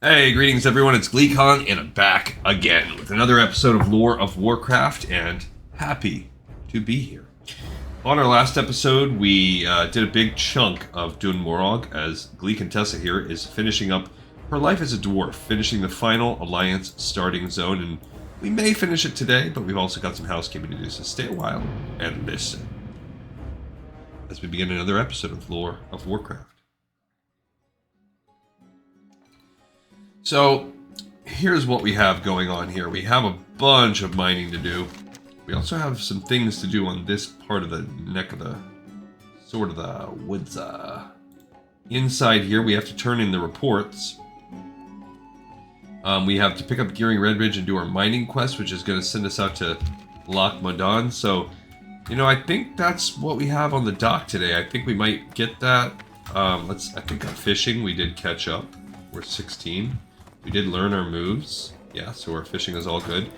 Hey, greetings everyone, it's GleeCon, and I'm back again with another episode of Lore of Warcraft, and happy to be here. On our last episode, we did a big chunk of doing Morogh, as Glee Contessa here is finishing up her life as a dwarf, finishing the final Alliance starting zone, and we may finish it today, but we've also got some housekeeping to do, so stay a while and listen as we begin another episode of Lore of Warcraft. So, here's what we have going on here. We have a bunch of mining to do. We also have some things to do on this part of the neck of the, sort of the woods. Inside here, we have to turn in the reports. We have to pick up Gearing Redridge and do our mining quest, which is going to send us out to Loch Modan. So, you know, I think that's what we have on the dock today. I think we might get that. I think on fishing, we did catch up. We're 16. We did learn our moves. Yeah, so our fishing is all good.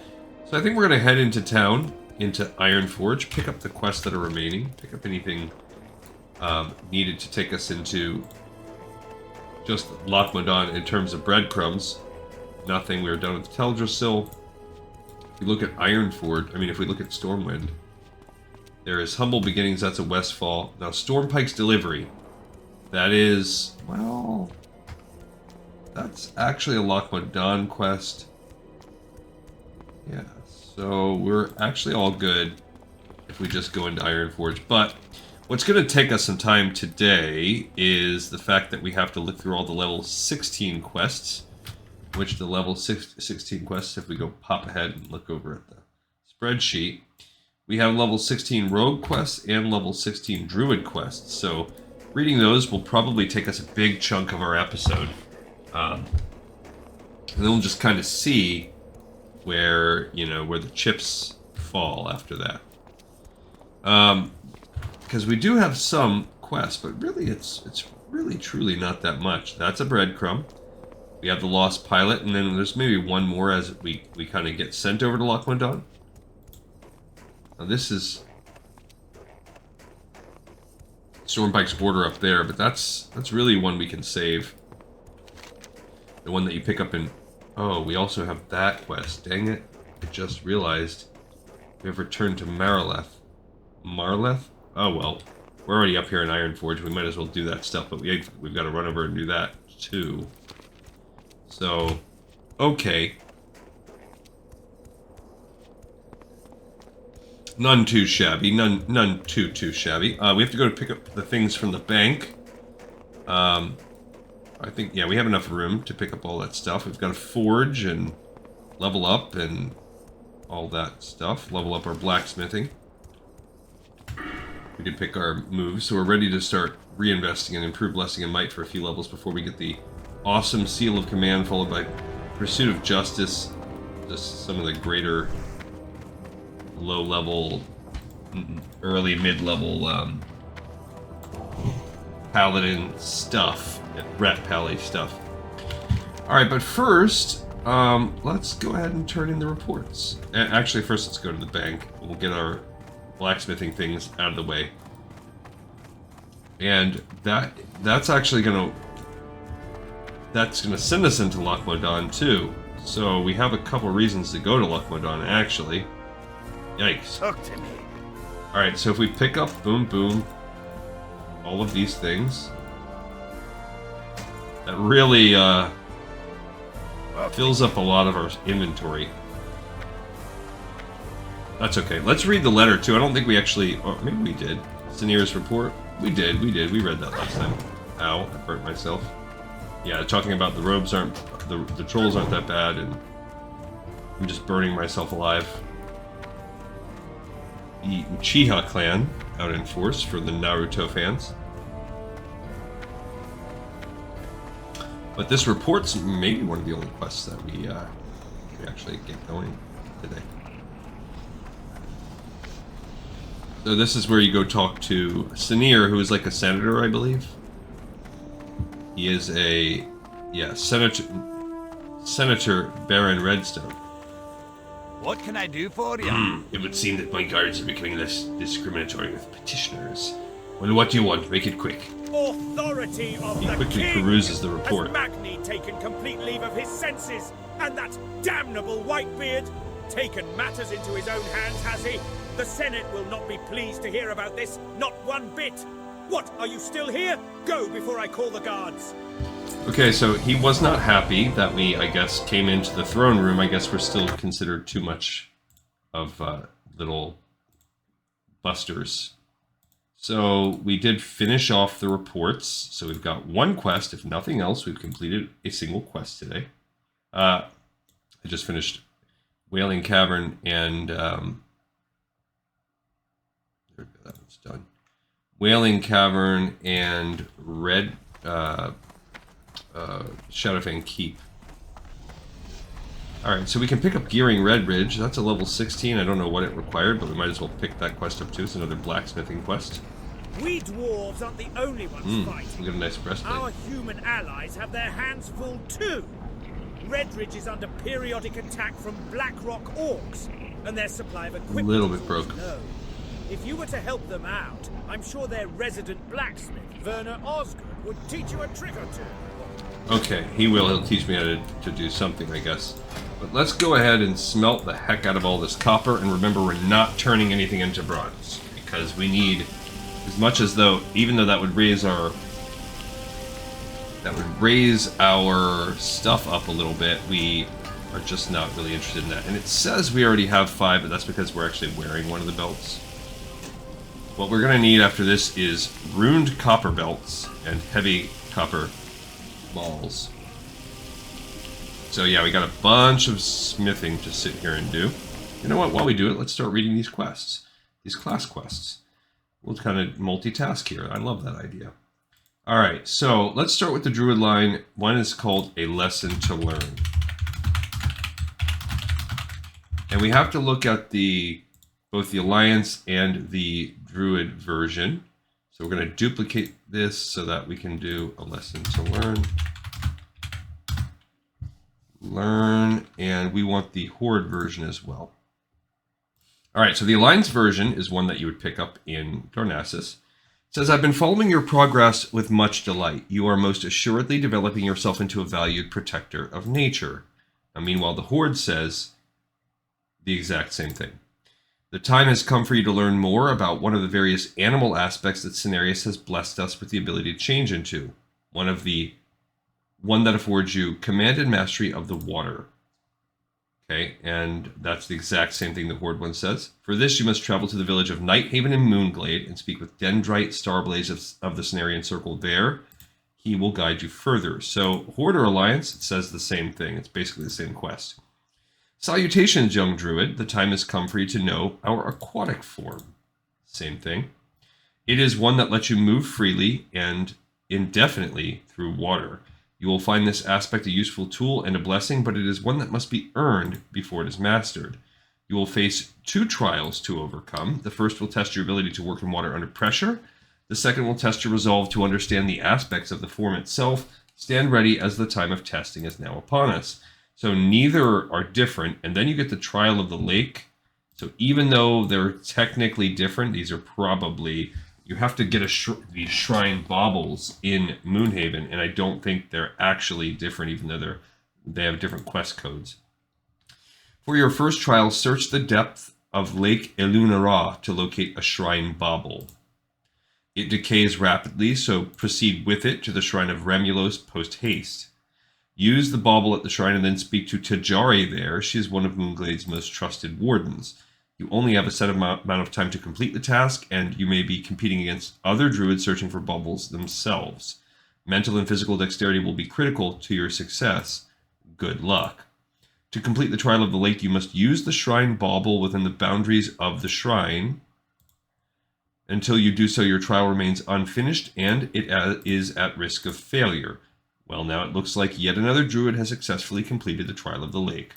So I think we're going to head into town, into Ironforge, pick up the quests that are remaining, pick up anything needed to take us into just Loch Modan in terms of breadcrumbs. Nothing. We were done with Teldrassil. If we look at Ironforge, if we look at Stormwind, there is Humble Beginnings, that's a Westfall. Now, Stormpike's Delivery, that is, well, that's actually a Loch Modan quest. Yeah, so we're actually all good if we just go into Ironforge. But what's going to take us some time today is the fact that we have to look through all the level 16 quests, which the level 16 quests, if we go pop ahead and look over at the spreadsheet, we have level 16 Rogue quests and level 16 Druid quests. So reading those will probably take us a big chunk of our episode. And then we'll just kind of see where, where the chips fall after that. Because we do have some quests, but really it's really truly not that much. That's a breadcrumb. We have the Lost Pilot, and then there's maybe one more as we kind of get sent over to Loch Modan. Now this is Stormpike's Order up there, but that's really one we can save. The one that you pick up in... Oh, we also have that quest. Dang it. I just realized we have returned to Marleth. Marleth? Oh, well. We're already up here in Ironforge. We might as well do that stuff, but we've got to run over and do that, too. So, okay. None too shabby. None too shabby. We have to go to pick up the things from the bank. I think, yeah, we have enough room to pick up all that stuff. We've got to forge and level up and all that stuff. Level up our blacksmithing. We did pick our moves, so we're ready to start reinvesting and improve blessing and might for a few levels before we get the awesome Seal of Command, followed by Pursuit of Justice. Just some of the greater low-level, early, mid-level paladin stuff. Rat Pally stuff. Alright, but first, let's go ahead and turn in the reports. Actually, first let's go to the bank. We'll get our blacksmithing things out of the way. And that's actually gonna send us into Loch Modan too. So we have a couple reasons to go to Loch Modan, actually. Yikes. Talk to me. Alright, so if we pick up, boom, all of these things, that really fills up a lot of our inventory. That's okay. Let's read the letter too. I don't think we actually, or maybe we did. Sinir's report. We did. We read that last time. Ow, I burnt myself. Yeah, talking about the robes aren't, the trolls aren't that bad, and I'm just burning myself alive. The Uchiha clan out in force for the Naruto fans. But this report's maybe one of the only quests that we actually get going today. So this is where you go talk to Sinir, who is like a senator, I believe. He is a, yeah, Senator Baron Redstone. What can I do for you? It would seem that my guards are becoming less discriminatory with petitioners. Well, what do you want? Make it quick. Authority of He the quickly king! peruses the report. Has Magni taken complete leave of his senses? And that damnable Whitebeard taken matters into his own hands, has he? The Senate will not be pleased to hear about this, not one bit. What, are you still here? Go before I call the guards. Okay, so he was not happy that we, I guess, came into the throne room. I guess we're still considered too much of little busters. So we did finish off the reports. So we've got one quest. If nothing else, we've completed a single quest today. I just finished Wailing Cavern and there we go, that one's done. Wailing Cavern and Shadowfang Keep. Alright, so we can pick up Gearing Red Ridge. That's a level 16. I don't know what it required, but we might as well pick that quest up too. It's another blacksmithing quest. We dwarves aren't the only ones fighting. We got a nice breastplate. Our human allies have their hands full too. Redridge is under periodic attack from Blackrock orcs, and their supply of equipment a little bit broke. low. If you were to help them out, I'm sure their resident blacksmith, Werner Osgood, would teach you a trick or two. Okay, he will. He'll teach me how to do something, I guess. But let's go ahead and smelt the heck out of all this copper, and remember we're not turning anything into bronze, because we need as much as though, even though that would raise our stuff up a little bit, we are just not really interested in that. And it says we already have 5, but that's because we're actually wearing one of the belts. What we're going to need after this is runed copper belts and heavy copper balls. So yeah, we got a bunch of smithing to sit here and do. You know what, while we do it, let's start reading these quests. These class quests. We'll kind of multitask here. I love that idea. Alright, so let's start with the Druid line. One is called A Lesson to Learn. And we have to look at both the Alliance and the Druid version. So we're going to duplicate this so that we can do A Lesson to Learn. And we want the Horde version as well. Alright, so the Alliance version is one that you would pick up in Darnassus. It says, I've been following your progress with much delight. You are most assuredly developing yourself into a valued protector of nature. Now, meanwhile, the Horde says the exact same thing. The time has come for you to learn more about one of the various animal aspects that Cenarius has blessed us with the ability to change into. One that affords you command and mastery of the water. Okay, and that's the exact same thing the Horde one says. For this, you must travel to the village of Nighthaven in Moonglade and speak with Dendrite Starblaze of the Cenarian Circle there. He will guide you further. So, Horde or Alliance, it says the same thing. It's basically the same quest. Salutations, young druid. The time has come for you to know our aquatic form. Same thing. It is one that lets you move freely and indefinitely through water. You will find this aspect a useful tool and a blessing, but it is one that must be earned before it is mastered. You will face 2 trials to overcome. The first will test your ability to work in water under pressure. The second will test your resolve to understand the aspects of the form itself. Stand ready, as the time of testing is now upon us. So neither are different, and then you get the Trial of the Lake. So even though they're technically different, these are probably... You have to get these shrine baubles in Moonhaven, and I don't think they're actually different, even though they have different quest codes. For your first trial, search the depth of Lake Elunara to locate a shrine bauble. It decays rapidly, so proceed with it to the shrine of Remulos post-haste. Use the bauble at the shrine and then speak to Tajari there. She is one of Moonglade's most trusted wardens. You only have a set amount of time to complete the task, and you may be competing against other druids searching for baubles themselves. Mental and physical dexterity will be critical to your success. Good luck. To complete the Trial of the Lake, you must use the shrine bauble within the boundaries of the shrine. Until you do so, your trial remains unfinished, and it is at risk of failure. Well, now it looks like yet another druid has successfully completed the Trial of the Lake.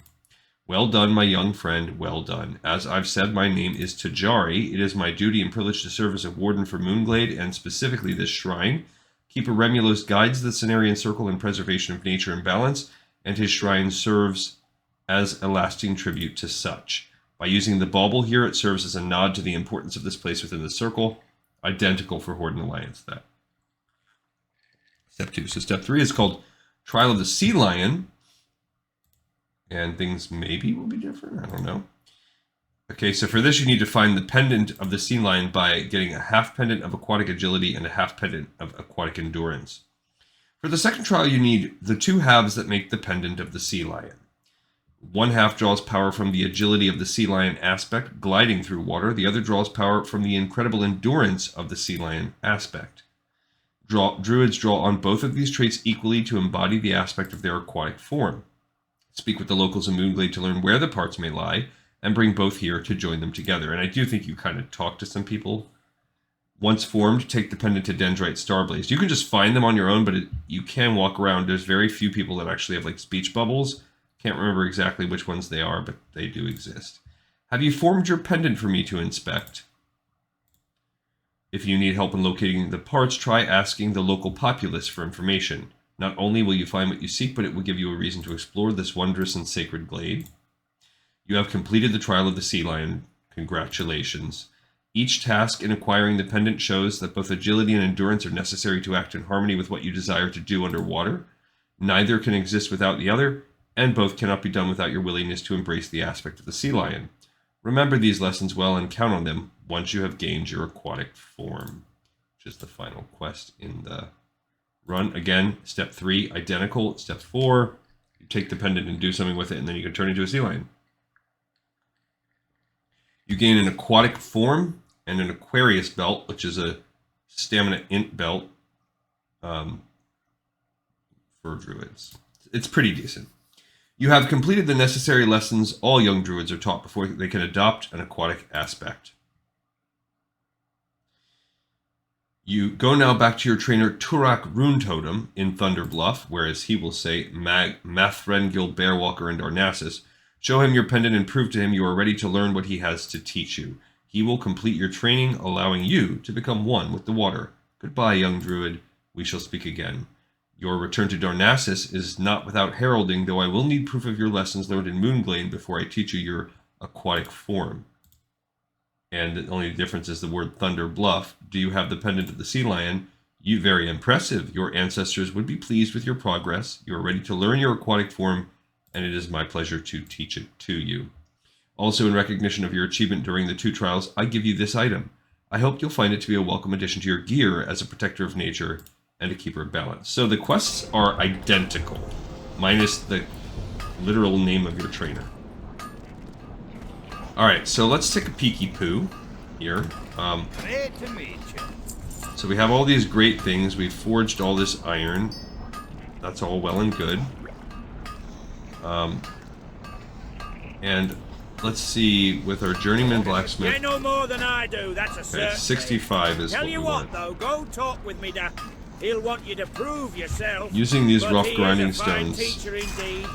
Well done, my young friend, well done. As I've said, my name is Tajari. It is my duty and privilege to serve as a warden for Moonglade, and specifically this shrine. Keeper Remulos guides the Cenarian Circle in preservation of nature and balance, and his shrine serves as a lasting tribute to such. By using the bauble here, it serves as a nod to the importance of this place within the circle. identical for Horde and Alliance. That. Step 2. So step 3 is called Trial of the Sea Lion. And things maybe will be different. I don't know. Okay, so for this you need to find the pendant of the sea lion by getting a half pendant of aquatic agility and a half pendant of aquatic endurance. For the second trial you need the 2 halves that make the pendant of the sea lion. 1 half draws power from the agility of the sea lion aspect, gliding through water. The other draws power from the incredible endurance of the sea lion aspect. Druids draw on both of these traits equally to embody the aspect of their aquatic form. Speak with the locals in Moonglade to learn where the parts may lie, and bring both here to join them together. And I do think you kind of talk to some people. Once formed, take the pendant to Dendrite Starblaze. You can just find them on your own, but you can walk around. There's very few people that actually have like speech bubbles. Can't remember exactly which ones they are, but they do exist. Have you formed your pendant for me to inspect? If you need help in locating the parts, try asking the local populace for information. Not only will you find what you seek, but it will give you a reason to explore this wondrous and sacred glade. You have completed the trial of the sea lion. Congratulations. Each task in acquiring the pendant shows that both agility and endurance are necessary to act in harmony with what you desire to do underwater. Neither can exist without the other, and both cannot be done without your willingness to embrace the aspect of the sea lion. Remember these lessons well and count on them once you have gained your aquatic form, which is the final quest in the run. Again, step 3, identical. Step 4, you take the pendant and do something with it, and then you can turn into a sea lion. You gain an aquatic form and an Aquarius belt, which is a stamina int belt for druids. It's pretty decent. You have completed the necessary lessons all young druids are taught before they can adopt an aquatic aspect. You go now back to your trainer Turak Runetotem in Thunder Bluff, whereas he will say Mathrengil Bearwalker and Darnassus. Show him your pendant and prove to him you are ready to learn what he has to teach you. He will complete your training, allowing you to become one with the water. Goodbye, young druid. We shall speak again. Your return to Darnassus is not without heralding, though I will need proof of your lessons learned in Moonglade before I teach you your aquatic form. And the only difference is the word Thunder Bluff. Do you have the pendant of the sea lion? You very impressive. Your ancestors would be pleased with your progress. You are ready to learn your aquatic form, and it is my pleasure to teach it to you. Also, in recognition of your achievement during the 2 trials, I give you this item. I hope you'll find it to be a welcome addition to your gear as a protector of nature and a keeper of balance. So the quests are identical, minus the literal name of your trainer. Alright, so let's take a peeky poo here. Great to meet you. So we have all these great things. We've forged all this iron. That's all well and good. And let's see, with our journeyman blacksmith. You know more than I do, that's a certain. 65 is Tell what you we what, want. though, go talk with me, Dad. He'll want you to prove yourself. Using these but rough he grinding is a fine stones. teacher indeed.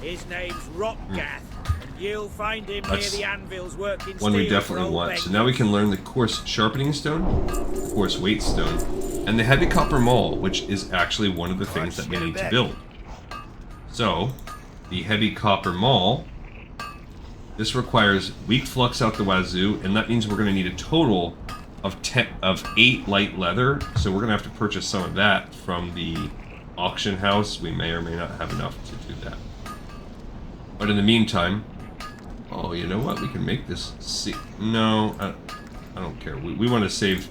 His name's Rockgath. You'll find him That's near the anvils working one we steel for definitely old want. Beck. So now we can learn the coarse sharpening stone, the coarse weight stone, and the heavy copper maul, which is actually one of the things that we need to build. So, the heavy copper maul, this requires weak flux out the wazoo, and that means we're going to need a total of 8 light leather. So we're going to have to purchase some of that from the auction house. We may or may not have enough to do that. But in the meantime, oh, you know what? We can make this. No, I don't care. We want to save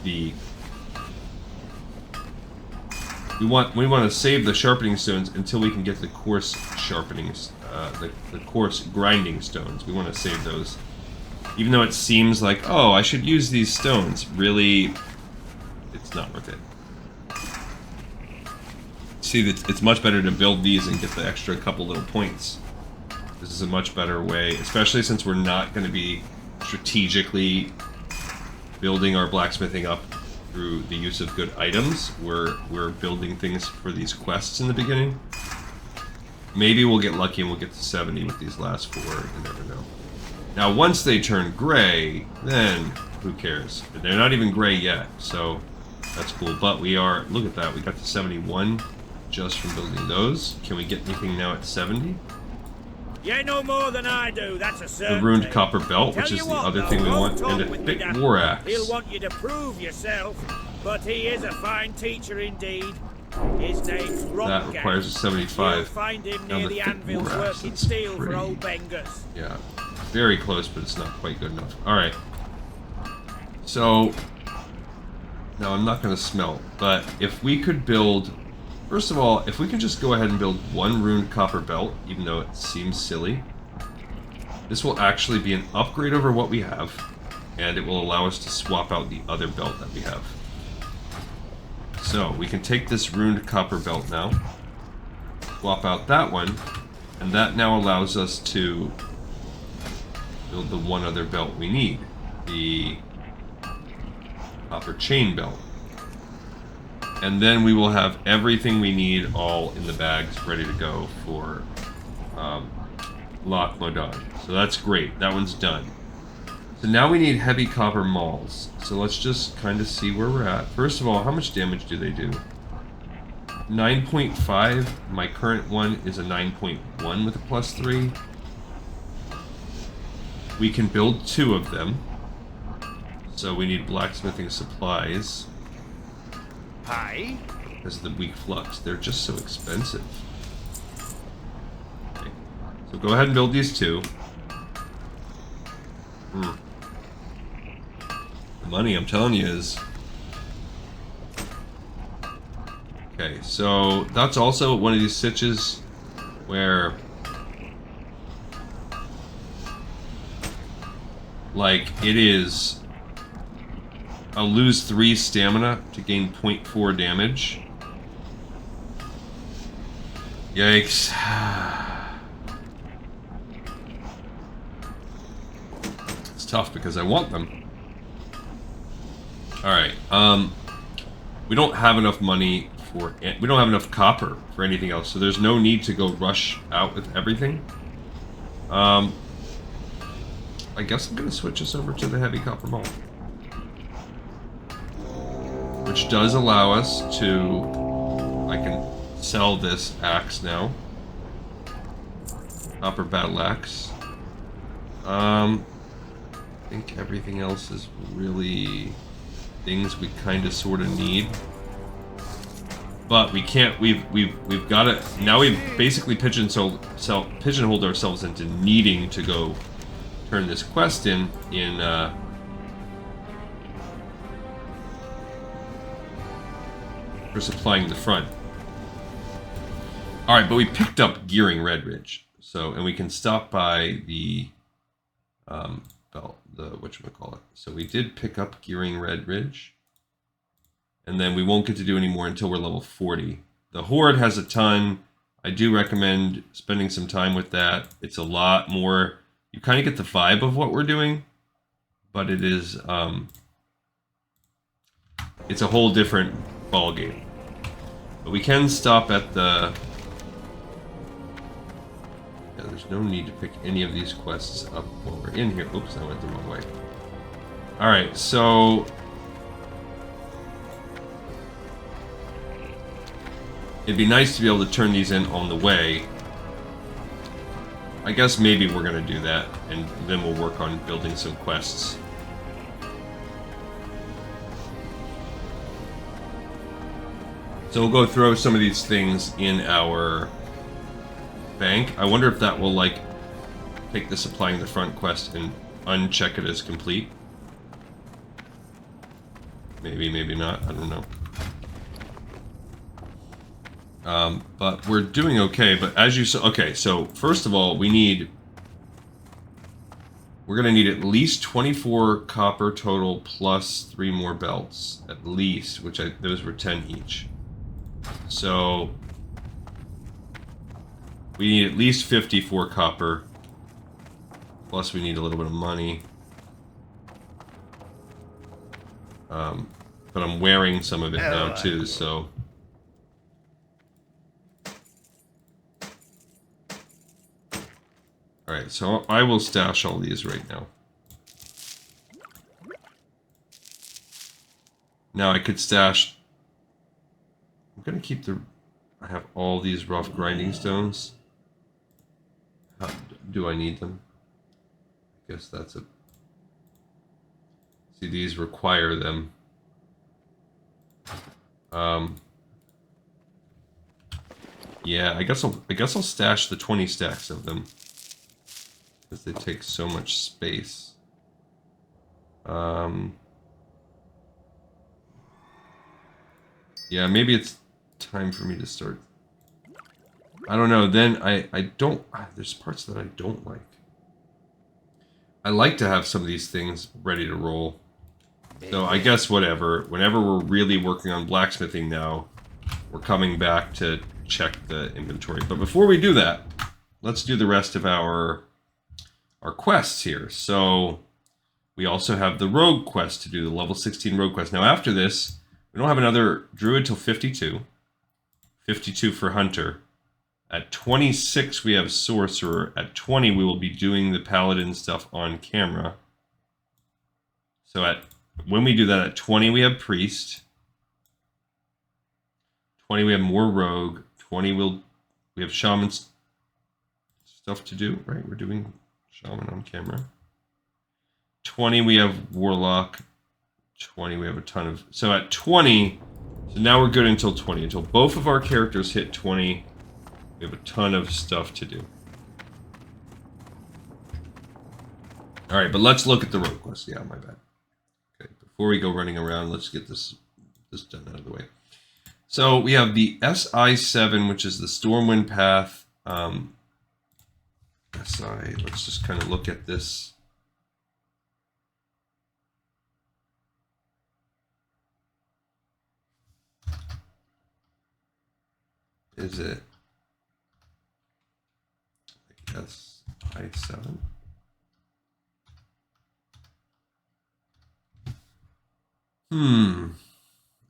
the. We want to save the sharpening stones until we can get the coarse sharpening, the coarse grinding stones. We want to save those, even though it seems like, oh, I should use these stones. Really, it's not worth it. See, it's much better to build these and get the extra couple little points. This is a much better way, especially since we're not going to be strategically building our blacksmithing up through the use of good items. We're building things for these quests in the beginning. Maybe we'll get lucky and we'll get to 70 with these last 4. You never know. Now, once they turn gray, then who cares? They're not even gray yet, so that's cool. But we are, look at that, we got to 71 just from building those. Can we get anything now at 70? You know more than I do, that's a The certainty. ruined copper belt, which Tell is you the what, other though, thing we go want, talk and a with thick Dad. war axe. He'll want you to prove yourself, but he is a fine teacher indeed. His name's Rob. That requires a 75. You'll find him Now near the the thick anvils war axe, working that's steel for pretty- old Bengers. Yeah, very close, but it's not quite good enough. Alright. So, no, I'm not going to smelt, but if we could build... First of all, if we can just go ahead and build one ruined copper belt, even though it seems silly, this will actually be an upgrade over what we have, and it will allow us to swap out the other belt that we have. So, we can take this ruined copper belt now, swap out that one, and that now allows us to build the one other belt we need, the copper chain belt. And then we will have everything we need all in the bags ready to go for Loch Modan. So that's great. That one's done. So now we need heavy copper mauls. So let's just kind of see where we're at. First of all, how much damage do they do? 9.5. My current one is a 9.1 with a +3. We can build 2 of them. So we need blacksmithing supplies. Hi. Because of the weak flux. They're just so expensive. Okay. So go ahead and build these 2. The money, I'm telling you, is... Okay, so that's also one of these sitches where... Like, it is... I'll lose 3 stamina to gain 0.4 damage. Yikes. It's tough because I want them. Alright, we don't have enough money for... We don't have enough copper for anything else, so there's no need to go rush out with everything. I guess I'm going to switch us over to the heavy copper maul. Which does allow us to... I can sell this axe now. Copper battle axe. I think everything else is really things we kind of sort of need. But we can't, we've got to, now we've basically pigeonholed ourselves into needing to go turn this quest in for supplying the front. Alright, but we picked up Gearing Red Ridge. So, and we can stop by the, whatchamacallit. So we did pick up Gearing Red Ridge. And then we won't get to do any more until we're level 40. The Horde has a ton. I do recommend spending some time with that. It's a lot more, you kind of get the vibe of what we're doing. But it is, it's a whole different ballgame. But we can stop at the... Yeah, there's no need to pick any of these quests up while we're in here. Oops, I went the wrong way. Alright, so... It'd be nice to be able to turn these in on the way. I guess maybe we're going to do that, and then we'll work on building some quests. So we'll go throw some of these things in our bank. I wonder if that will, like, take the supplying the front quest and uncheck it as complete. Maybe, maybe not. I don't know. But we're doing okay. But as you saw, okay, so first of all, we're going to need at least 24 copper total plus 3 more belts. At least, those were 10 each. So we need at least 54 copper. Plus we need a little bit of money. But I'm wearing some of it now too, so... Alright, so I will stash all these right now. Now I could stash... I'm gonna keep the... I have all these rough grinding stones. do I need them? I guess that's a... See, these require them. Yeah, I guess I'll stash the 20 stacks of them because they take so much space. Yeah, maybe it's time for me to start. I don't know. Then I don't. There's parts that I don't like. I like to have some of these things ready to roll. So I guess whatever. Whenever we're really working on blacksmithing now, we're coming back to check the inventory. But before we do that, let's do the rest of our quests here. So we also have the rogue quest to do, the level 16 rogue quest. Now after this, we don't have another druid till 52. 52 for hunter. At 26 we have sorcerer. At 20 we will be doing the paladin stuff on camera. So when we do that, at 20 we have priest. 20 we have more rogue. 20 we have shaman stuff to do, right? We're doing shaman on camera. 20 we have warlock. 20 we have a ton of... So at 20, so now we're good until 20. Until both of our characters hit 20, we have a ton of stuff to do. Alright, but let's look at the rogue quest. Yeah, my bad. Okay, before we go running around, let's get this done out of the way. So we have the SI7, which is the Stormwind Path. SI, let's just kind of look at this. Is it SI7?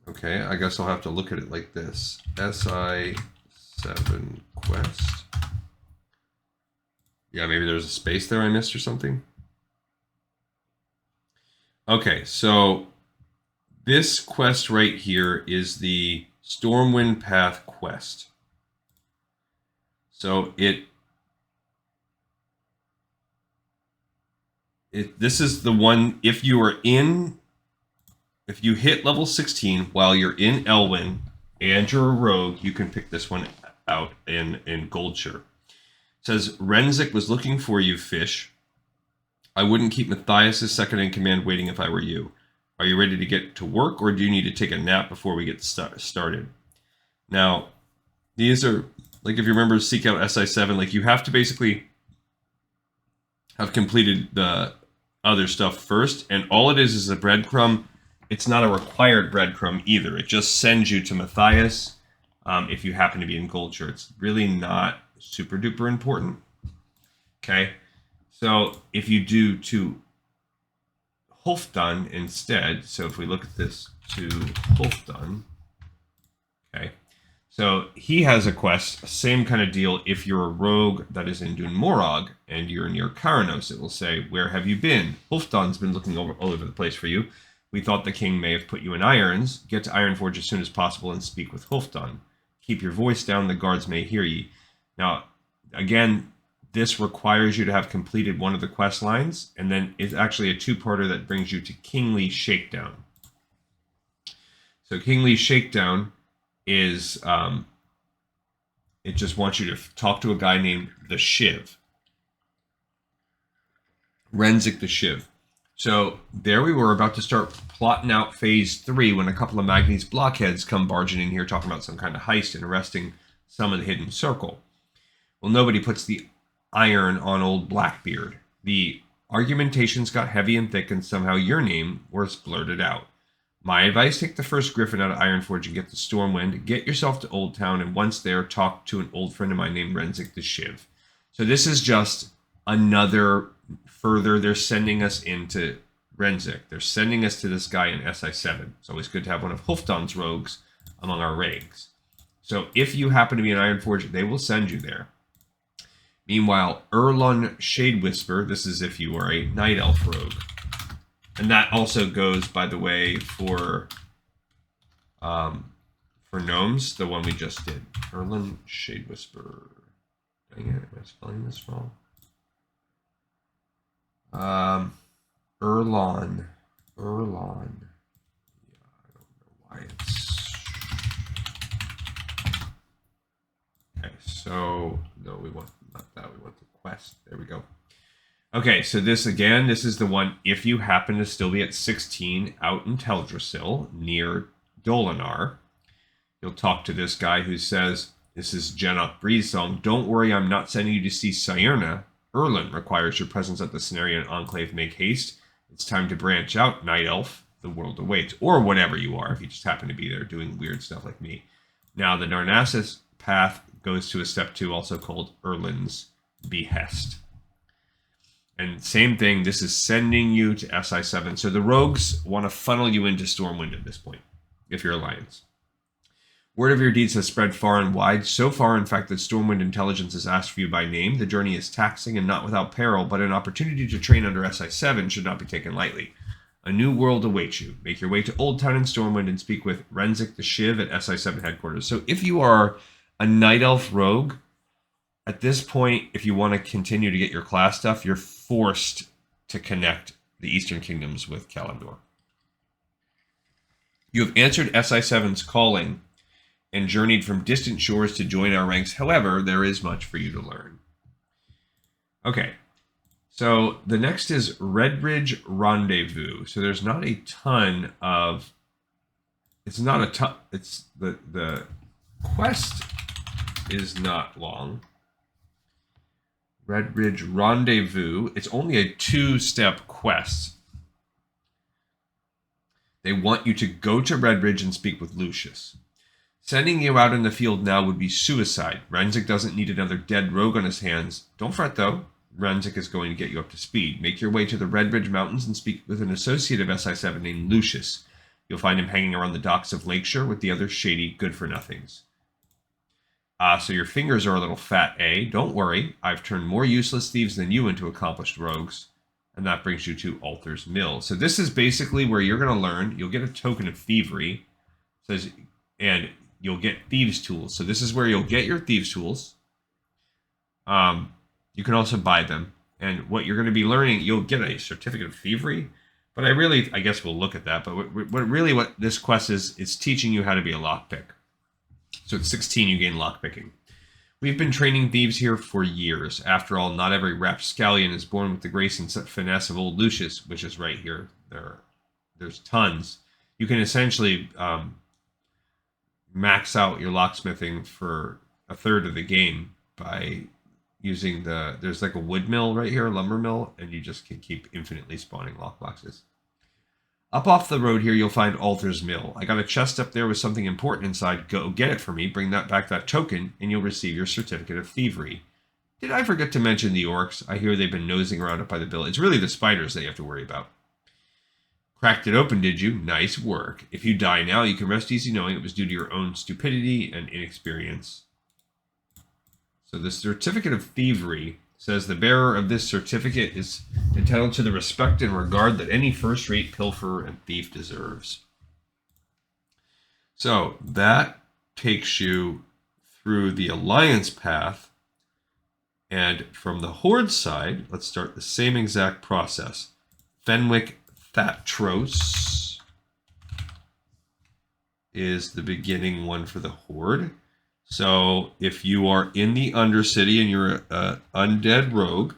Okay, I guess I'll have to look at it like this. SI7 quest. Yeah, maybe there's a space there I missed or something. Okay, so this quest right here is the Stormwind Path quest. So this is the one, if you hit level 16 while you're in Elwyn and you're a rogue, you can pick this one out in Goldshire. It says, Renzik was looking for you, fish. I wouldn't keep Matthias' second in command waiting if I were you. Are you ready to get to work, or do you need to take a nap before we get started? Now, these are, like, if you remember Seek Out SI7, like, you have to basically have completed the other stuff first, and all it is a breadcrumb. It's not a required breadcrumb either. It just sends you to Matthias if you happen to be in Goldshire. It's really not super duper important. Okay, so if you do to Hulfdan instead, so if we look at this to Hulfdan, okay, so he has a quest, same kind of deal. If you're a rogue that is in Dun Morogh and you're near Karanos, it will say, where have you been? Hulfdan's been looking all over the place for you. We thought the king may have put you in irons. Get to Ironforge as soon as possible and speak with Hulfdan. Keep your voice down, the guards may hear ye. Now, again, this requires you to have completed one of the quest lines, and then it's actually a two-parter that brings you to Kingly Shakedown. So Kingly Shakedown is, it just wants you to talk to a guy named the Shiv. Renzik the Shiv. So there we were about to start plotting out phase 3 when a couple of Magnes blockheads come barging in here talking about some kind of heist and arresting some of the hidden circle. Well, nobody puts the iron on old Blackbeard. The argumentations got heavy and thick, and somehow your name was blurted out. My advice, take the first griffin out of Ironforge and get to Stormwind, get yourself to Old Town, and once there, talk to an old friend of mine named Renzik the Shiv. So this is just another further, they're sending us into Renzik. They're sending us to this guy in SI7. It's always good to have one of Hulfdan's rogues among our ranks. So if you happen to be in Ironforge, they will send you there. Meanwhile, Erlun Shade Whisper, this is if you are a Night Elf rogue. And that also goes, by the way, for gnomes, the one we just did. Erlun Shade Whisper. Dang it, am I spelling this wrong? Erlon. Erlon. Yeah, I don't know why it's... Okay, so... No, we want not that. We want the quest. There we go. Okay, so this again, this is the one, if you happen to still be at 16 out in Teldrassil, near Dolinar, you'll talk to this guy who says, this is Genok Bree's song, don't worry, I'm not sending you to see Cyrna. Erlin requires your presence at the Cenarian Enclave. Make haste. It's time to branch out, Night Elf. The world awaits. Or whatever you are, if you just happen to be there doing weird stuff like me. Now, the Narnassus path goes to a step 2, also called Erlin's Behest. And same thing, this is sending you to SI7. So the rogues want to funnel you into Stormwind at this point, if you're Alliance. Word of your deeds has spread far and wide, so far, in fact, that Stormwind Intelligence has asked for you by name. The journey is taxing and not without peril, but an opportunity to train under SI7 should not be taken lightly. A new world awaits you. Make your way to Old Town in Stormwind and speak with Renzik the Shiv at SI7 headquarters. So if you are a Night Elf rogue, at this point, if you want to continue to get your class stuff, you're forced to connect the Eastern Kingdoms with Kalimdor. You have answered SI7's calling and journeyed from distant shores to join our ranks. However, there is much for you to learn. Okay, so the next is Redbridge Rendezvous. So there's not a ton of... It's not a ton... It's the quest is not long. Redbridge Rendezvous. It's only a 2-step quest. They want you to go to Redbridge and speak with Lucius. Sending you out in the field now would be suicide. Renzik doesn't need another dead rogue on his hands. Don't fret, though. Renzik is going to get you up to speed. Make your way to the Redbridge Mountains and speak with an associate of SI7 named Lucius. You'll find him hanging around the docks of Lakeshore with the other shady good-for-nothings. So your fingers are a little fat, eh? Don't worry. I've turned more useless thieves than you into accomplished rogues. And that brings you to Altar's Mill. So this is basically where you're going to learn. You'll get a token of thievery. And you'll get thieves' tools. So this is where you'll get your thieves' tools. You can also buy them. And what you're going to be learning, you'll get a certificate of thievery. But I guess we'll look at that. But what this quest is, it's teaching you how to be a lockpick. So at 16, you gain lockpicking. We've been training thieves here for years. After all, not every rapscallion is born with the grace and finesse of old Lucius, which is right here. There's tons. You can essentially max out your locksmithing for a third of the game by using there's like a wood mill right here, a lumber mill, and you just can keep infinitely spawning lockboxes. Up off the road here, you'll find Altar's Mill. I got a chest up there with something important inside. Go get it for me, bring that token, and you'll receive your certificate of thievery. Did I forget to mention the orcs? I hear they've been nosing around up by the bill. It's really the spiders that you have to worry about. Cracked it open, did you? Nice work. If you die now, you can rest easy knowing it was due to your own stupidity and inexperience. So the certificate of thievery says the bearer of this certificate is entitled to the respect and regard that any first-rate pilferer and thief deserves. So that takes you through the Alliance path. And from the Horde side, let's start the same exact process. Fenwick Thattros is the beginning one for the Horde. So if you are in the Undercity and you're an undead rogue,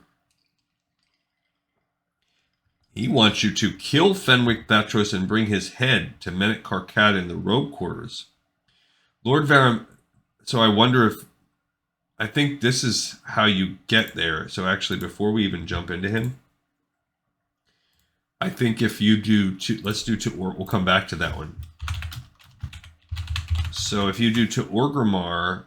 he wants you to kill Fenwick Thattros and bring his head to Menet Karkat in the rogue quarters. Lord Varam, so I wonder if, I think this is how you get there. So actually, before we even jump into him, I think if you do, let's do to, we'll come back to that one. So if you do to Orgrimmar,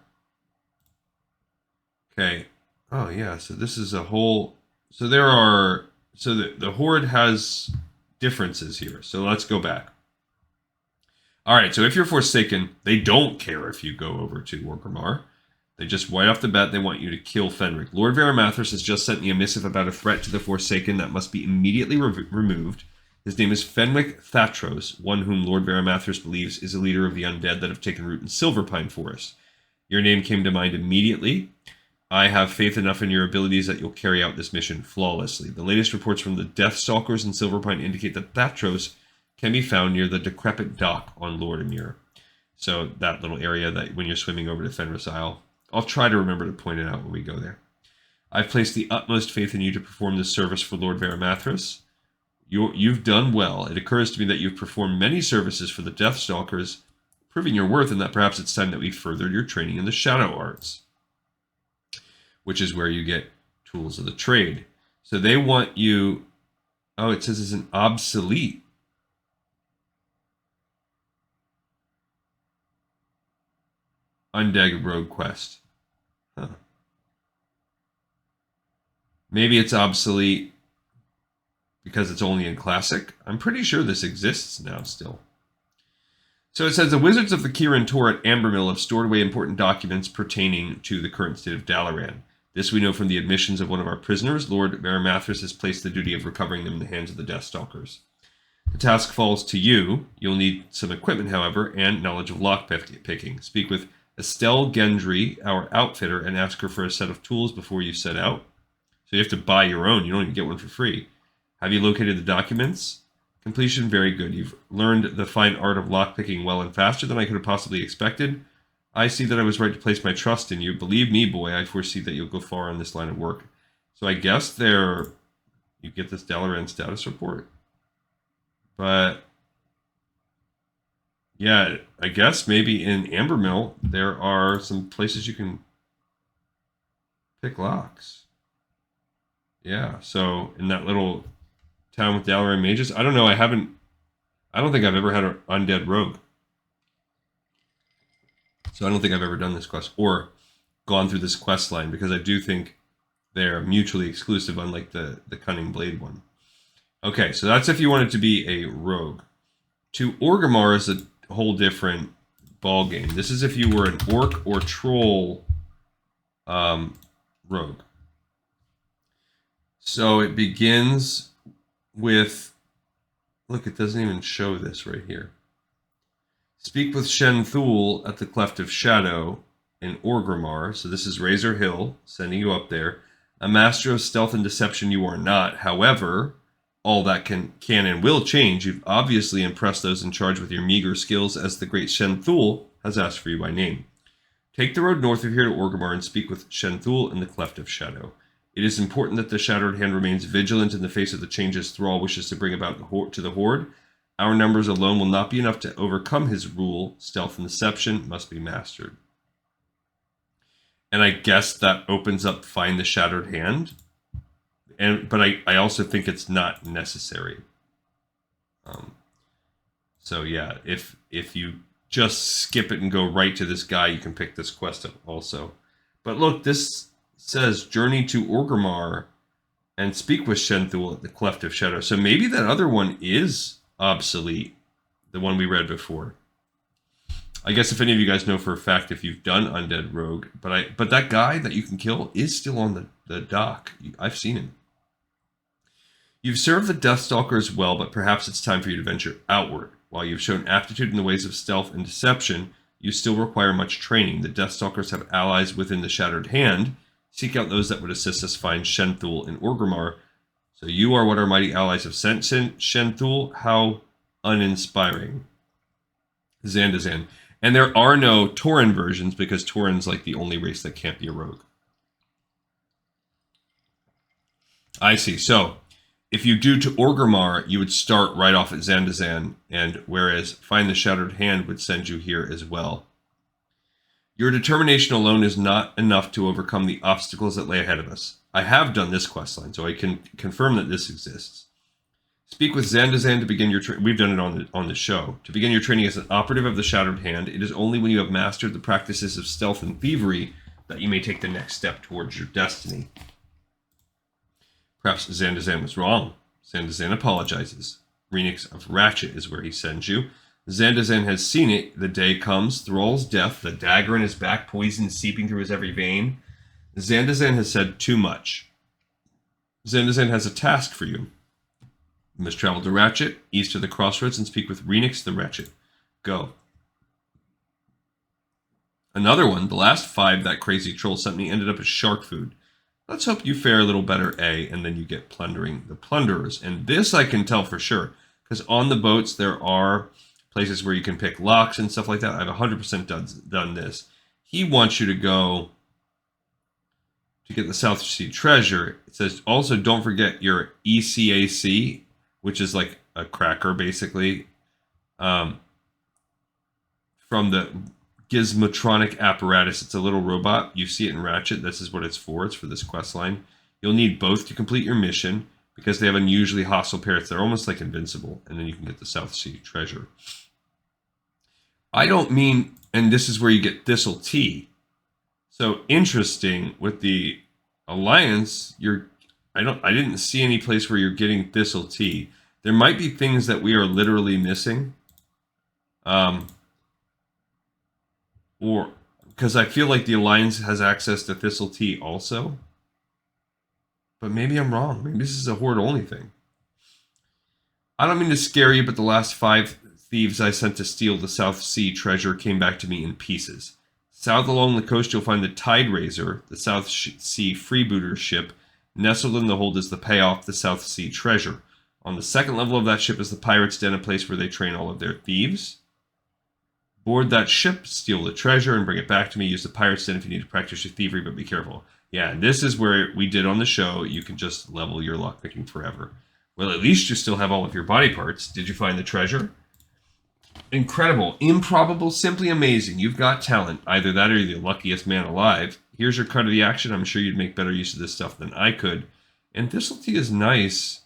okay, oh yeah, so this is a whole, so there are, so the Horde has differences here. So let's go back. All right, so if you're Forsaken, they don't care if you go over to Orgrimmar. They just, right off the bat, they want you to kill Fenric. Lord Varamathras has just sent me a missive about a threat to the Forsaken that must be immediately removed. His name is Fenwick Thattros, one whom Lord Varamathras believes is a leader of the undead that have taken root in Silverpine Forest. Your name came to mind immediately. I have faith enough in your abilities that you'll carry out this mission flawlessly. The latest reports from the Deathstalkers in Silverpine indicate that Thatros can be found near the decrepit dock on Lordimir. So that little area that when you're swimming over to Fenris Isle. I'll try to remember to point it out when we go there. I've placed the utmost faith in you to perform this service for Lord Varimathras. You've done well. It occurs to me that you've performed many services for the Deathstalkers, proving your worth, and that perhaps it's time that we furthered your training in the Shadow Arts, which is where you get tools of the trade. So they want you... Oh, it says it's an obsolete. Undead Rogue Quest. Huh. Maybe it's obsolete because it's only in Classic. I'm pretty sure this exists now still. So it says, the Wizards of the Kirin Tor at Ambermill have stored away important documents pertaining to the current state of Dalaran. This we know from the admissions of one of our prisoners. Lord Varimathras has placed the duty of recovering them in the hands of the Deathstalkers. The task falls to you. You'll need some equipment, however, and knowledge of lockpicking. Speak with Estelle Gendry, our outfitter, and ask her for a set of tools before you set out. So you have to buy your own. You don't even get one for free. Have you located the documents? Completion, very good. You've learned the fine art of lockpicking well and faster than I could have possibly expected. I see that I was right to place my trust in you. Believe me, boy, I foresee that you'll go far on this line of work. So I guess you get this Dalaran status report. But yeah, I guess maybe in Ambermill there are some places you can pick locks. Yeah, so in that little town with Dalaran mages, I don't know, I don't think I've ever had an undead rogue. So I don't think I've ever done this quest or gone through this quest line, because I do think they're mutually exclusive, unlike the Cunning Blade one. Okay, so that's if you wanted to be a rogue. To Orgrimmar is a whole different ball game. This is if you were an orc or troll rogue. So it begins with, look, it doesn't even show this right here. Speak with Shen Thul at the Cleft of Shadow in Orgrimmar. So this is Razor Hill, sending you up there. A master of stealth and deception you are not. However, all that can and will change. You've obviously impressed those in charge with your meager skills, as the great Shen Thul has asked for you by name. Take the road north of here to Orgrimmar and speak with Shen Thul in the Cleft of Shadow. It is important that the Shattered Hand remains vigilant in the face of the changes Thrall wishes to bring about to the Horde. Our numbers alone will not be enough to overcome his rule. Stealth and deception must be mastered. And I guess that opens up Find the Shattered Hand. But I also think it's not necessary. So yeah, if you just skip it and go right to this guy, you can pick this quest up also. But look, this says journey to Orgrimmar and speak with Shen Thul at the Cleft of Shadow. So maybe that other one is obsolete, the one we read before. I guess if any of you guys know for a fact if you've done Undead Rogue, but that guy that you can kill is still on the dock. I've seen him. You've served the Deathstalkers well, but perhaps it's time for you to venture outward. While you've shown aptitude in the ways of stealth and deception, you still require much training. The Deathstalkers have allies within the Shattered Hand. Seek out those that would assist us find Shen Thul in Orgrimmar. So you are what our mighty allies have sent Shen Thul. How uninspiring. Zandazan. And there are no Tauren versions, because Tauren's like the only race that can't be a rogue. I see. So if you do to Orgrimmar, you would start right off at Zandazan, and whereas Find the Shattered Hand would send you here as well. Your determination alone is not enough to overcome the obstacles that lay ahead of us. I have done this questline, so I can confirm that this exists. Speak with Zandazan to begin your training. We've done it on the show. To begin your training as an operative of the Shattered Hand, it is only when you have mastered the practices of stealth and thievery that you may take the next step towards your destiny. Perhaps Zandazan was wrong. Zandazan apologizes. Renix of Ratchet is where he sends you. Zandazan has seen it. The day comes. Thrall's death, the dagger in his back, poison seeping through his every vein. Zandazan has said too much. Zandazan has a task for you. You must travel to Ratchet, east of the crossroads, and speak with Renix the Wretched. Go. another one, the last 5 that crazy troll sent me ended up as shark food. Let's hope you fare a little better, A, and then you get plundering the plunderers. And this I can tell for sure, because on the boats there are places where you can pick locks and stuff like that. I've 100% done this. He wants you to go to get the South Sea treasure. It says also don't forget your ECAC, which is like a cracker basically, from the Gizmotronic apparatus. It's a little robot. You see it in Ratchet. This is what it's for. It's for this quest line. You'll need both to complete your mission because they have unusually hostile parrots. They're almost like invincible, and then you can get the South Sea treasure. I don't mean, and this is where you get Thistle Tea. So interesting with the Alliance, I didn't see any place where you're getting Thistle Tea. There might be things that we are literally missing. Or because I feel like the Alliance has access to Thistle Tea also. But maybe I'm wrong. Maybe this is a Horde only thing. I don't mean to scare you, but the last 5 thieves I sent to steal the South Sea treasure came back to me in pieces. South along the coast you'll find the Tide Razor, the South Sea freebooter ship. Nestled in the hold is the payoff, the South Sea treasure. On the 2nd level of that ship is the Pirates' Den, a place where they train all of their thieves. Board that ship, steal the treasure, and bring it back to me. Use the Pirates' Den if you need to practice your thievery, but be careful. Yeah, this is where we did on the show. You can just level your lockpicking forever. Well, at least you still have all of your body parts. Did you find the treasure? Incredible, improbable, simply amazing. You've got talent. Either that or you're the luckiest man alive. Here's your cut of the action. I'm sure you'd make better use of this stuff than I could. And Thistle Tea is nice.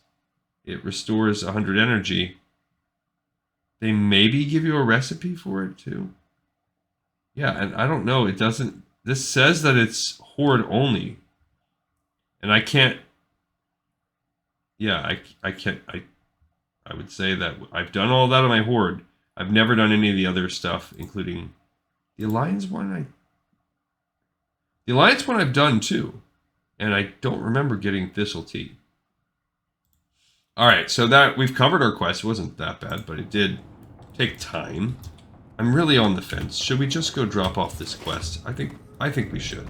It restores 100 energy. They maybe give you a recipe for it too. Yeah, and I don't know. It doesn't. This says that it's Horde only. And I can't. Yeah, I can't. I would say that I've done all that on my Horde. I've never done any of the other stuff, including the Alliance one. The Alliance one I've done too. And I don't remember getting Thistle Tea. Alright, so that we've covered our quest. It wasn't that bad, but it did take time. I'm really on the fence. Should we just go drop off this quest? I think we should.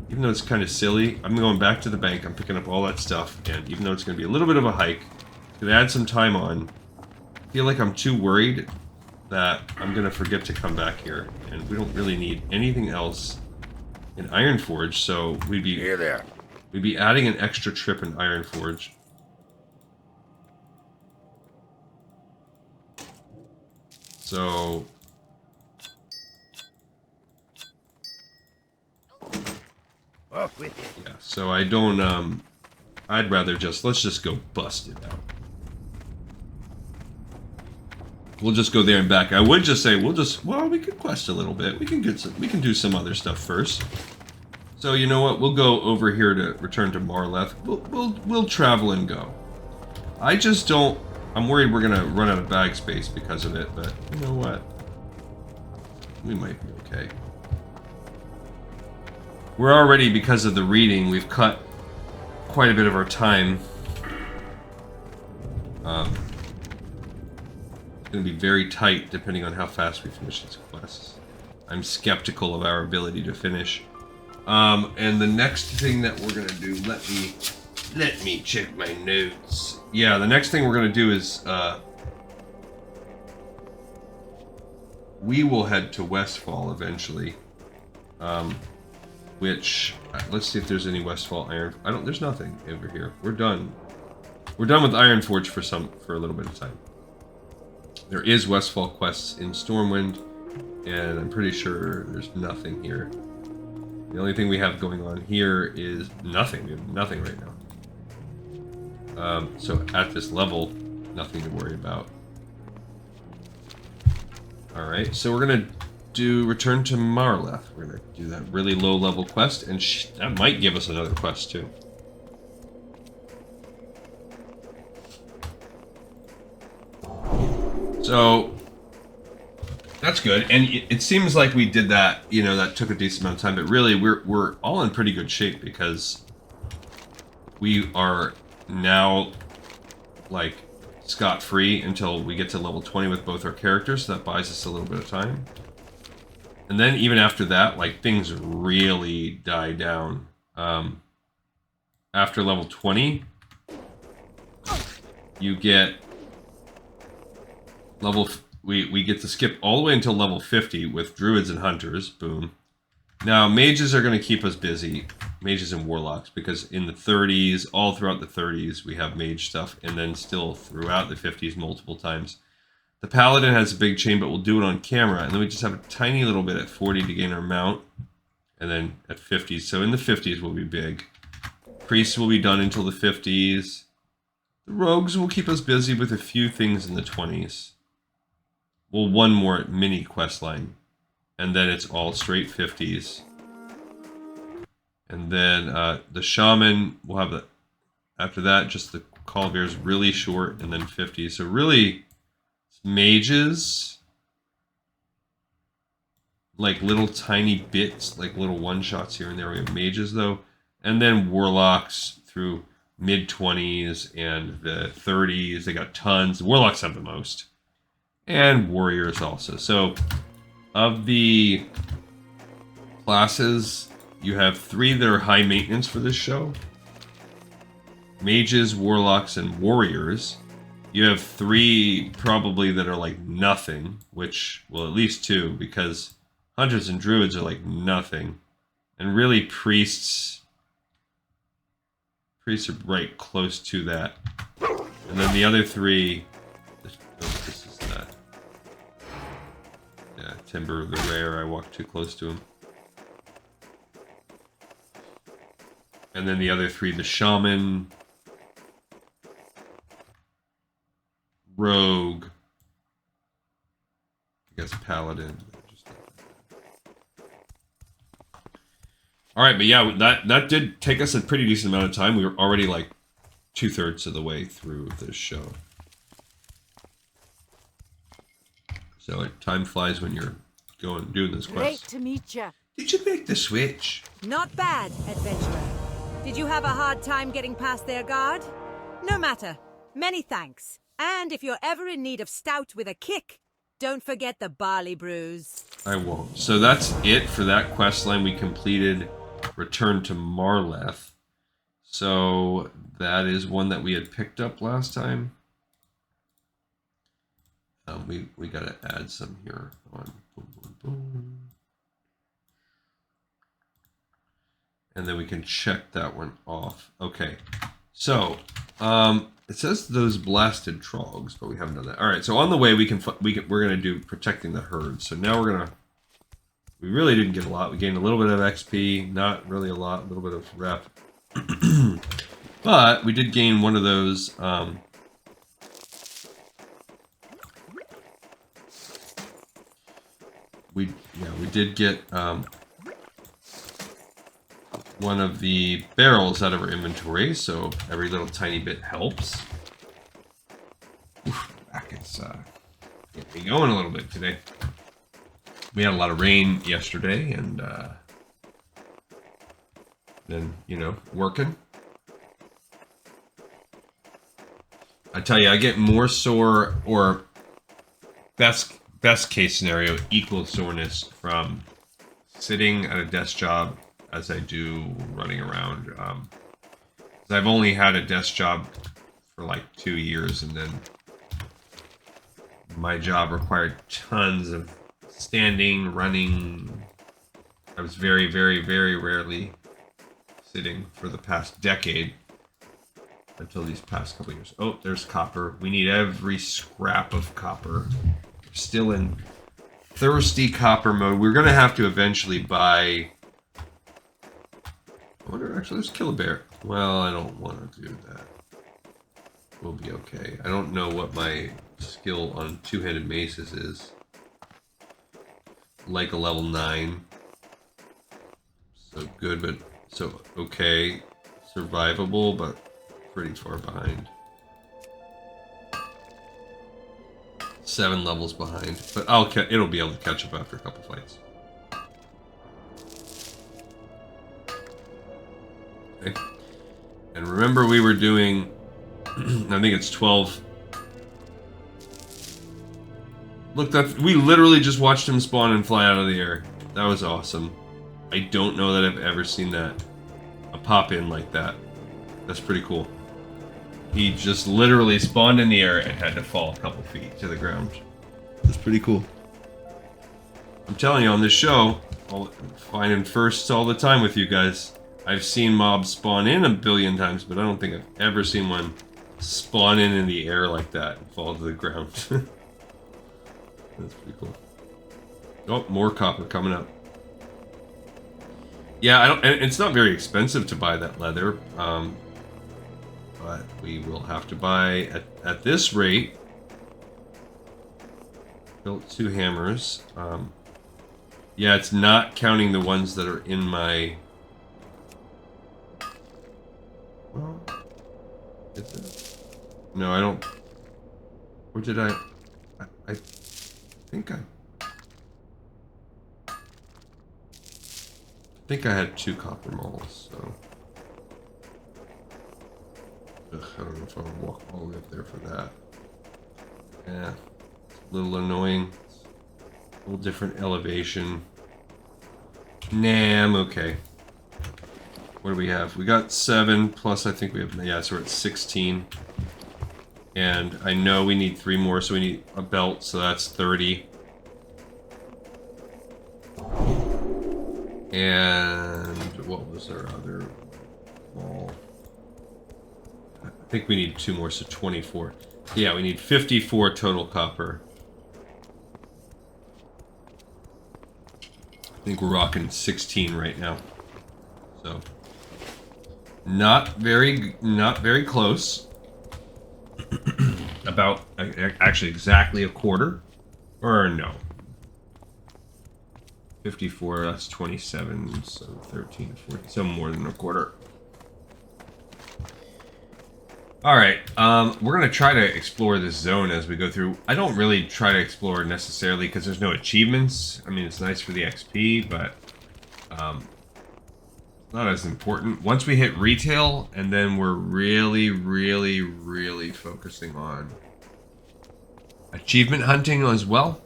Even though it's kind of silly, I'm going back to the bank. I'm picking up all that stuff, and even though it's going to be a little bit of a hike, it's going to add some time on. I feel like I'm too worried that I'm going to forget to come back here, and we don't really need anything else in Ironforge, so we'd be adding an extra trip in Ironforge. So yeah, so I don't I'd rather let's just go bust it out. We'll just go there and back. I would just say we could quest a little bit. We can do some other stuff first. So you know what? We'll go over here to return to Marleth. We'll travel and go. I just don't. I'm worried we're gonna run out of bag space because of it, but you know what? We might be okay. We're already, because of the reading, we've cut quite a bit of our time. It's gonna be very tight depending on how fast we finish these quests. I'm skeptical of our ability to finish. And the next thing that we're gonna do, let me check my notes. Yeah, the next thing we're going to do is, we will head to Westfall eventually. Which, let's see if there's any Westfall Iron. There's nothing over here. We're done. We're done with Ironforge for a little bit of time. There is Westfall quests in Stormwind, and I'm pretty sure there's nothing here. The only thing we have going on here is nothing. We have nothing right now. So at this level, nothing to worry about. Alright, so we're going to return to Marleth. We're going to do that really low level quest, and that might give us another quest too. So that's good, and it seems like we did that, that took a decent amount of time, but really we're all in pretty good shape because we are now like scot-free until we get to level 20 with both our characters, so that buys us a little bit of time. And then even after that, like, things really die down. After level 20, you get level... We get to skip all the way until level 50 with druids and hunters. Boom. Now, mages are going to keep us busy. Mages and warlocks, because in the 30s, all throughout the 30s, we have mage stuff, and then still throughout the 50s multiple times. The paladin has a big chain, but we'll do it on camera, and then we just have a tiny little bit at 40 to gain our mount, and then at 50s. So in the 50s will be big. Priests will be done until the 50s. The rogues will keep us busy with a few things in the 20s. Well, one more mini quest line. And then it's all straight 50s. And then the shaman will have the... After that, just the Call of Air's really short, and then 50s. So really, mages... like little tiny bits, like little one-shots here and there. We have mages, though. And then warlocks through mid-20s and the 30s. They got tons. The warlocks have the most. And warriors also. So, of the classes, you have 3 that are high maintenance for this show. Mages, warlocks, and warriors. You have 3 probably that are like nothing, which, well, at least 2, because hunters and druids are like nothing. And really, priests are right close to that. And then the other 3... this is that. Yeah, Timber the Rare, I walked too close to him. And then the other 3, the Shaman, Rogue, I guess Paladin. All right, but yeah, that did take us a pretty decent amount of time. We were already like 2/3 of the way through this show. So time flies when you're doing this quest. Great to meet you. Did you make the switch? Not bad, adventurer. Did you have a hard time getting past their guard? No matter. Many thanks. And if you're ever in need of stout with a kick, don't forget the barley brews. I won't. So that's it for that quest line. We completed Return to Marleth. So that is one that we had picked up last time. We got to add some here on. Boom, boom, boom. And then we can check that one off. Okay. So, it says those blasted trogs, but we haven't done that. All right. So on the way, we're gonna do protecting the herd. So now we really didn't get a lot. We gained a little bit of XP, not really a lot, a little bit of rep, but we did gain one of those. We did get one of the barrels out of our inventory, so every little tiny bit helps. Oof, back is get me going a little bit today. We had a lot of rain yesterday, and then, working. I tell you, I get more sore, or best case scenario, equal soreness from sitting at a desk job as I do running around. I've only had a desk job for like 2 years, and then my job required tons of standing, running. I was very, very, very rarely sitting for the past decade until these past couple years. Oh, there's copper. We need every scrap of copper. We're still in thirsty copper mode. We're gonna have to eventually buy... I wonder, actually, let's kill a bear. Well, I don't want to do that. We'll be okay. I don't know what my skill on two-handed maces is. Like a level 9. So good, but so okay. Survivable, but pretty far behind. 7 levels behind. But it'll be able to catch up after a couple fights. Okay. And remember, we were doing, I think it's 12. Look, we literally just watched him spawn and fly out of the air. That was awesome. I don't know that I've ever seen that. A pop-in like that. That's pretty cool. He just literally spawned in the air and had to fall a couple feet to the ground. That's pretty cool. I'm telling you, on this show, I'm finding firsts all the time with you guys. I've seen mobs spawn in a billion times, but I don't think I've ever seen one spawn in the air like that and fall to the ground. That's pretty cool. Oh, more copper coming up. Yeah, and it's not very expensive to buy that leather, but we will have to buy at this rate. Built 2 hammers. Yeah, it's not counting the ones that are in my. Well, is it? No, I don't. Or did I think I had 2 copper moles, so. Ugh, I don't know if I'll walk all the way up there for that. Yeah, it's a little annoying. A little different elevation. Nah, I'm okay. What do we have? We got 7, plus I think we have, yeah, so we're at 16. And I know we need 3 more, so we need a belt, so that's 30. And what was our other wall? I think we need 2 more, so 24. Yeah, we need 54 total copper. I think we're rocking 16 right now. So not very close. About actually exactly a quarter. Or no. 54, that's 27, so 13, 14, so more than a quarter. Alright, we're going to try to explore this zone as we go through. I don't really try to explore necessarily because there's no achievements. I mean, it's nice for the XP, but not as important. Once we hit retail, and then we're really focusing on achievement hunting as well.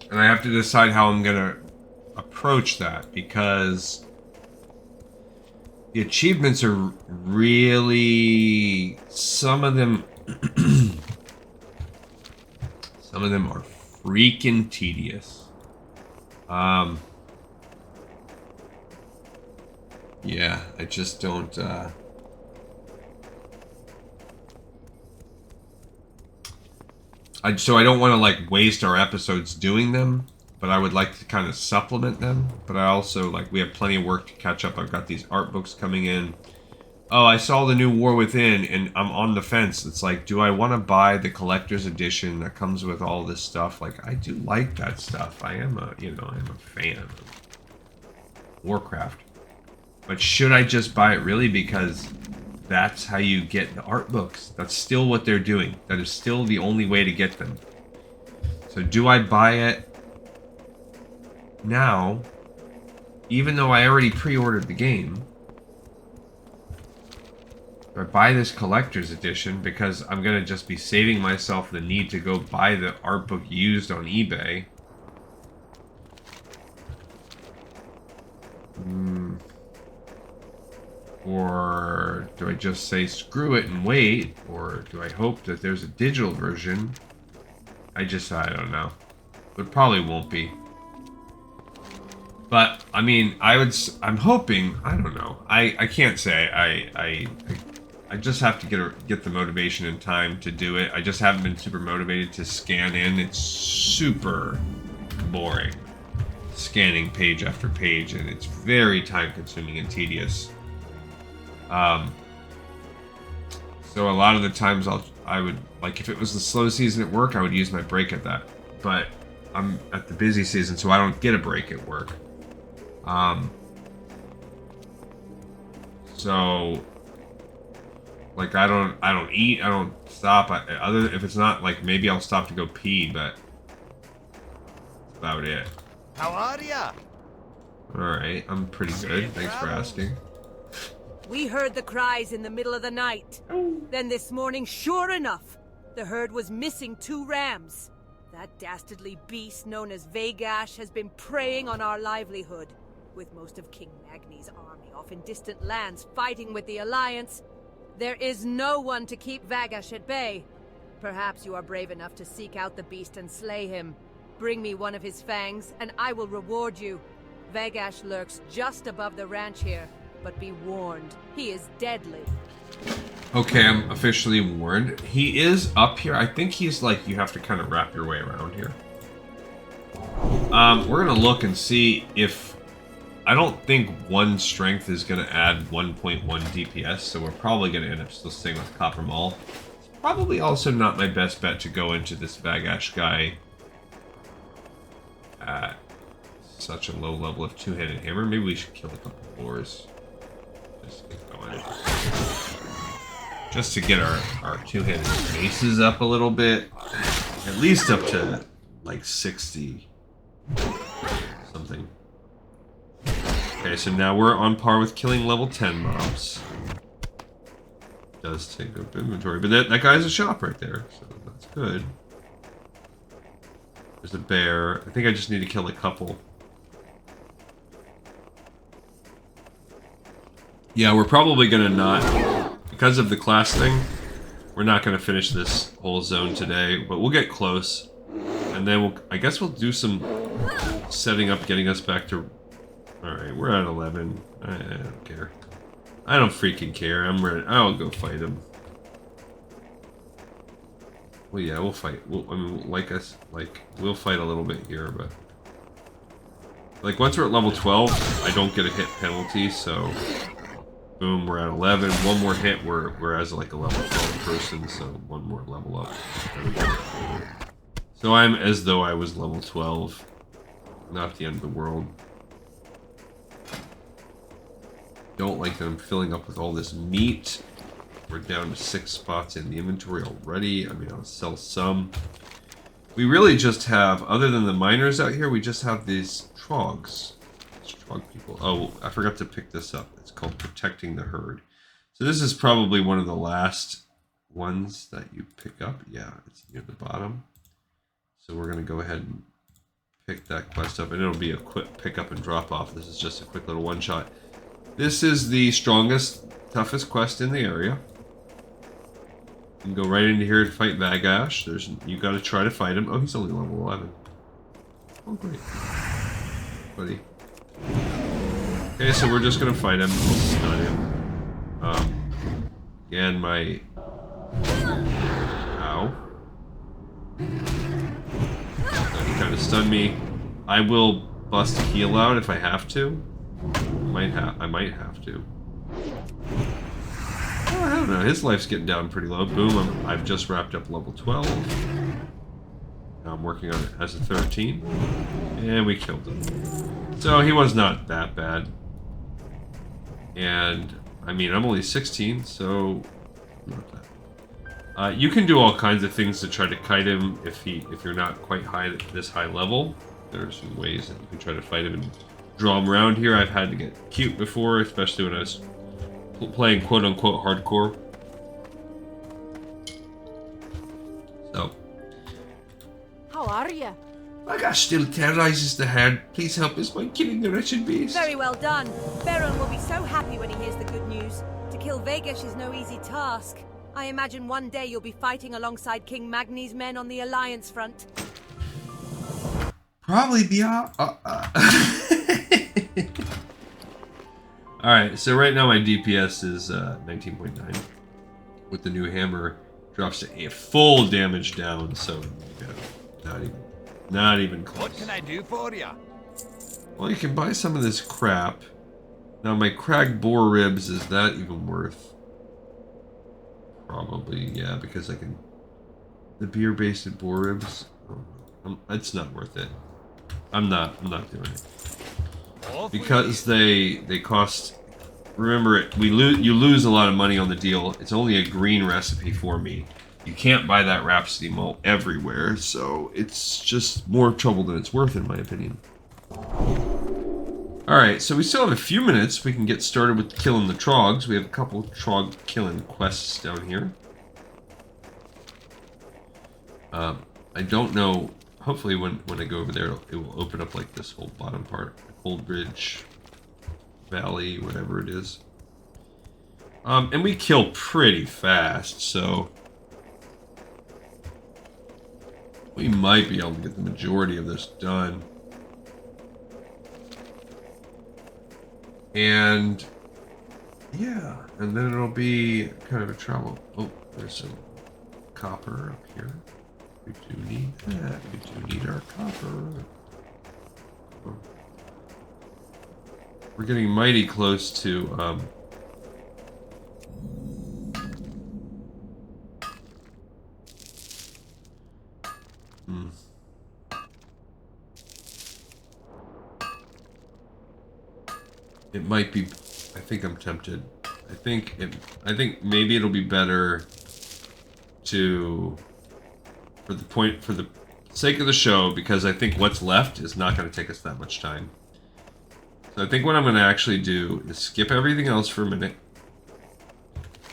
And I have to decide how I'm going to approach that, because the achievements are really, some of them are freaking tedious. Yeah, I just don't, so I don't want to like waste our episodes doing them, but I would like to kind of supplement them. But I also, like, we have plenty of work to catch up. I've got these art books coming in. Oh, I saw the new War Within, and I'm on the fence. It's like, do I want to buy the collector's edition that comes with all this stuff? Like, I do like that stuff. I am a fan of Warcraft. But should I just buy it really? Because that's how you get the art books. That's still what they're doing. That is still the only way to get them. So do I buy it now, even though I already pre-ordered the game? Do I buy this collector's edition because I'm going to just be saving myself the need to go buy the art book used on eBay? Or do I just say screw it and wait? Or do I hope that there's a digital version? I don't know. There probably won't be. But, I mean, I'm hoping, I don't know. I can't say. I just have to get the motivation and time to do it. I just haven't been super motivated to scan in. It's super boring. Scanning page after page, and it's very time consuming and tedious. So a lot of the times I would, like, if it was the slow season at work, I would use my break at that. But I'm at the busy season, so I don't get a break at work. So, like, I don't eat, I don't stop. If it's not, like, maybe I'll stop to go pee, but that's about it. How are ya? Alright, I'm pretty good. Thanks for asking. We heard the cries in the middle of the night. Then this morning, sure enough, the herd was missing 2 rams. That dastardly beast known as Vagash has been preying on our livelihood. With most of King Magni's army off in distant lands fighting with the Alliance, there is no one to keep Vagash at bay. Perhaps you are brave enough to seek out the beast and slay him. Bring me one of his fangs, and I will reward you. Vagash lurks just above the ranch here, but be warned, he is deadly. Okay, I'm officially warned. He is up here. I think he's like, you have to kind of wrap your way around here. We're gonna look and see if... I don't think one strength is gonna add 1.1 DPS, so we're probably gonna end up still staying with Copper Mall. It's probably also not my best bet to go into this Vagash guy at such a low level of two-handed hammer. Maybe we should kill a couple boars. Just get going. Just to get our two-handed maces up a little bit. At least up to like 60 something. Okay, so now we're on par with killing level 10 mobs. Does take up inventory, but that guy's a shop right there, so that's good. There's a bear. I think I just need to kill a couple. Yeah, we're probably gonna not, because of the class thing, we're not gonna finish this whole zone today, but we'll get close. And then I guess we'll do some setting up, getting us back to... Alright, we're at 11. I don't care. I don't freaking care. I'm ready. I'll go fight him. Well, yeah, we'll fight. I mean, we'll fight a little bit here, but... Like, once we're at level 12, I don't get a hit penalty, so... Boom, we're at 11. One more hit, we're as like a level 12 person, so one more level up. So I'm as though I was level 12. Not the end of the world. Don't like that I'm filling up with all this meat. We're down to 6 spots in the inventory already. I mean, I'll sell some. We really just have, other than the miners out here, we just have these trogs. Trog people. Oh, I forgot to pick this up. It's called Protecting the Herd. So this is probably one of the last ones that you pick up. Yeah, it's near the bottom. So we're going to go ahead and pick that quest up, and it'll be a quick pick up and drop off. This is just a quick little one shot. This is the strongest, toughest quest in the area. You can go right into here to fight Vagash. You got to try to fight him. Oh, he's only level 11. Oh, great. Buddy. Okay, so we're just going to fight him. We'll stun him. Again, my... Ow. He kind of stunned me. I will bust a heal out if I have to. I might have to. Oh, I don't know. His life's getting down pretty low. Boom. I've just wrapped up level 12. Now I'm working on it as a 13. And we killed him. So he was not that bad. And, I mean, I'm only 16, so... Not that. You can do all kinds of things to try to kite him if you're not quite high at this high level. There's some ways that you can try to fight him and draw him around here. I've had to get cute before, especially when I was playing quote-unquote hardcore. So. How are you? Vagash still terrorizes the herd. Please help us by killing the wretched beast. Very well done. Baron will be so happy when he hears the good news. To kill Vagash is no easy task. I imagine one day you'll be fighting alongside King Magni's men on the Alliance front. Probably be Alright, so right now my DPS is 19.9. With the new hammer, drops to a full damage down, so yeah, not even close. What can I do for you? Well, you can buy some of this crap. Now my cracked boar ribs, is that even worth? Probably, yeah, because I can... The beer-based boar ribs? Oh, it's not worth it. I'm not doing it. Because they cost... Remember, you lose a lot of money on the deal. It's only a green recipe for me. You can't buy that Rhapsody malt everywhere, so it's just more trouble than it's worth, in my opinion. Alright, so we still have a few minutes. We can get started with killing the trogs. We have a couple trog killing quests down here. I don't know hopefully when I go over there, it will open up like this whole bottom part, Cold Bridge Valley, whatever it is. And we kill pretty fast, so we might be able to get the majority of this done. And yeah, and then it'll be kind of a travel. Oh, there's some copper up here. We do need that. We do need our copper. Oh. We're getting mighty close to It might be. I think I'm tempted. I think maybe it'll be better to, for the sake of the show, because I think what's left is not going to take us that much time. So I think what I'm going to actually do is skip everything else for a minute.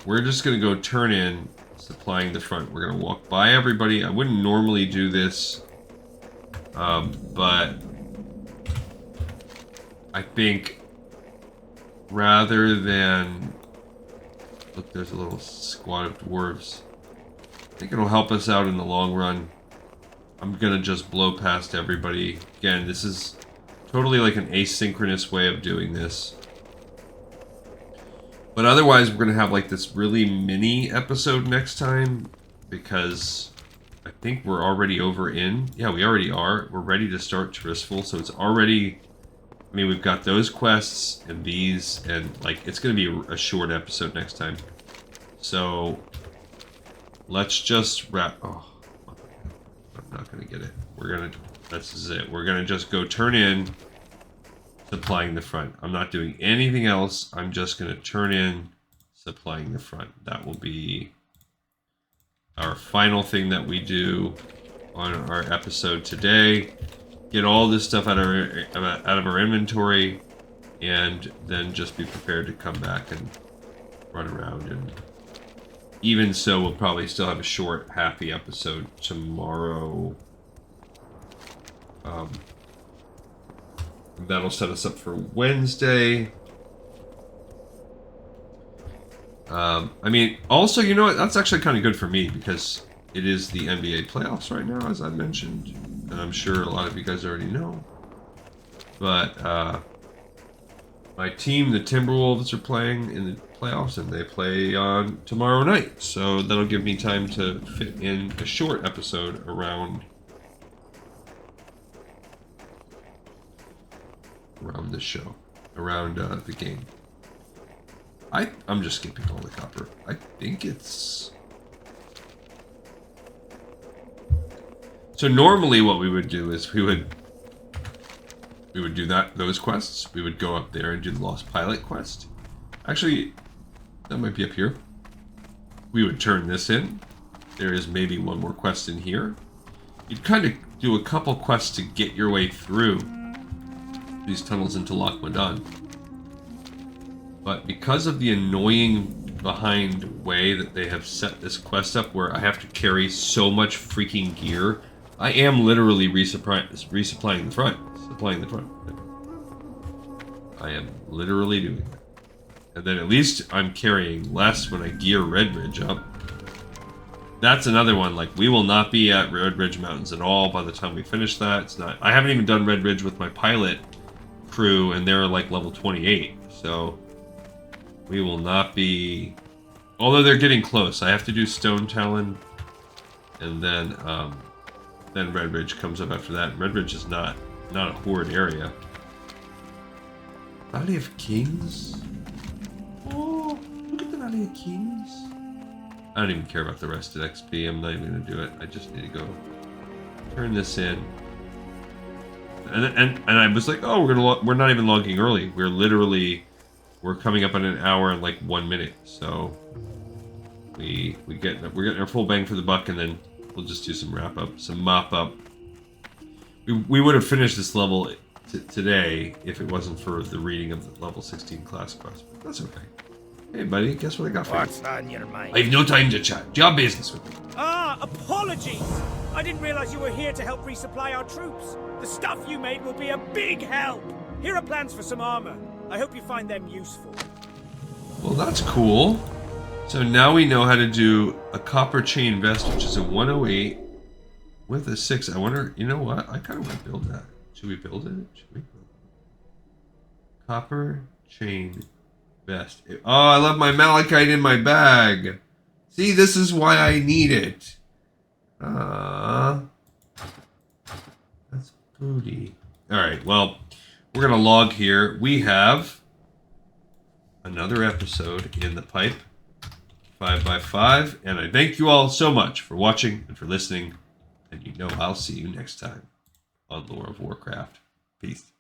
We're just going to go turn in supplying the front. We're going to walk by everybody. I wouldn't normally do this, but I think rather than... Look, there's a little squad of dwarves. I think it'll help us out in the long run. I'm gonna just blow past everybody. Again, this is totally like an asynchronous way of doing this. But otherwise, we're gonna have like this really mini episode next time, because I think we're already over in... Yeah, we already are. We're ready to start Tristful, so it's already... I mean, we've got those quests and these, and like, it's going to be a short episode next time. So, let's just wrap... Oh, I'm not going to get it. We're going to... This is it. We're going to just go turn in supplying the front. I'm not doing anything else. I'm just going to turn in supplying the front. That will be our final thing that we do on our episode today. Get all this stuff out of our inventory, and then just be prepared to come back and run around. And even so, we'll probably still have a short, happy episode tomorrow. That'll set us up for Wednesday. I mean, also, you know what? That's actually kind of good for me, because it is the NBA playoffs right now, as I mentioned. And I'm sure a lot of you guys already know. But my team, the Timberwolves, are playing in the playoffs, and they play on tomorrow night. So that'll give me time to fit in a short episode around this show, around the game. I'm just skipping all the copper. I think it's... So normally what we would do is we would do those quests. We would go up there and do the Lost Pilot quest. Actually, that might be up here. We would turn this in. There is maybe one more quest in here. You'd kind of do a couple quests to get your way through these tunnels into Loch Modan. But because of the annoying behind way that they have set this quest up, where I have to carry so much freaking gear, I am literally resupplying the front. Supplying the front. I am literally doing it. And then at least I'm carrying less when I gear Red Ridge up. That's another one. Like, we will not be at Red Ridge Mountains at all by the time we finish that. It's not... I haven't even done Red Ridge with my pilot crew, and they're like level 28. So we will not be... Although they're getting close. I have to do Stone Talon, and then Red Ridge comes up after that. Red Ridge is not a horde area. Valley of Kings? Oh, look at the Valley of Kings. I don't even care about the rest of XP. I'm not even going to do it. I just need to go turn this in. And I was like, oh, we're not even logging early. We're coming up on an hour and like 1 minute. So we're getting our full bang for the buck, and then we'll just do some wrap up, some mop up. We would have finished this level today if it wasn't for the reading of the level 16 class quest, but that's okay. Hey buddy, guess what I got for you? What's on your mind? I have no time to chat. Job business with me. Ah, apologies! I didn't realize you were here to help resupply our troops. The stuff you made will be a big help. Here are plans for some armor. I hope you find them useful. Well, that's cool. So now we know how to do a copper chain vest, which is a 108 with a 6. I wonder, you know what? I kind of want to build that. Should we build it? Should we build it? Copper chain vest. Oh, I love my malachite in my bag. See, this is why I need it. That's booty. Alright, well, we're going to log here. We have another episode in the pipe, 5x5, and I thank you all so much for watching and for listening, and you know I'll see you next time on Lore of Warcraft. Peace.